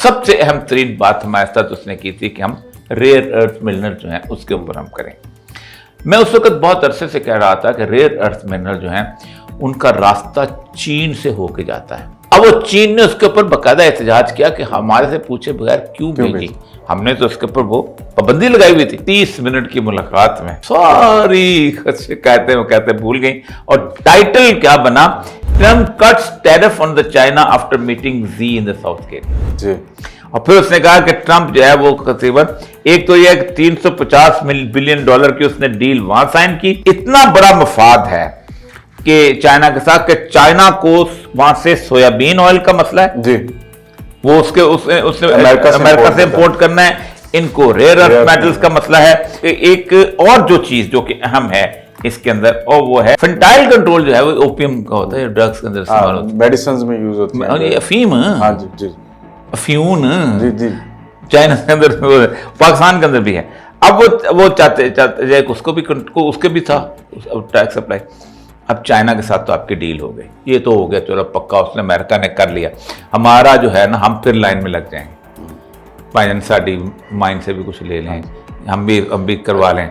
सबसे अहम तरीन बात हमारे साथ उसने की थी कि हम रेयर अर्थ मिनरल जो हैं उसके ऊपर हम करें। मैं उस वक्त बहुत अरसे से कह रहा था कि रेयर अर्थ मिनरल जो हैं उनका रास्ता चीन से होके जाता है। अब वो चीन ने उसके ऊपर बाकायदा एहतजाज किया कि हमारे से पूछे बगैर क्यों भेजी। हमने तो उसके ऊपर वो पाबंदी लगाई हुई थी। 30 मिनट की मुलाकात में सारी शिकायतें भूल गई और टाइटल क्या बना, Trump cuts tariff on the China after meeting जी इन द साउथ कोरिया जी। और फिर उसने कहा कि ट्रंप जो है वो तकरीबन एक तो ये 350 बिलियन डॉलर की उसने डील वहां साइन की। इतना बड़ा मफाद है कि चाइना के साथ कि चाइना को वहां से सोयाबीन ऑयल का मसला है जी, वो उसने अमेरिका से इंपोर्ट करना है। इनको रेयर अर्थ मेटल्स का मसला है। एक और जो चीज जो कि अहम है इसके अंदर और वो है फेंटाइल कंट्रोल जो है वो ओपियम का होता है, ड्रग्स के अंदर इस्तेमाल होता है, मेडिसिन में यूज होती है। ये अफीम, हाँ जी जी, अफ्यून जी जी, चाइना के अंदर, पाकिस्तान के अंदर भी है। अब वो चाहते उसके भी था टैक्स अप्लाई। अब चाइना के साथ तो आपकी डील हो गई, ये तो हो गया चलो पक्का, उसने अमेरिका ने कर लिया। हमारा जो है ना हम फिर लाइन में लग जाएंगे, साड़ी माइन से भी कुछ ले लें, हम भी करवा लें।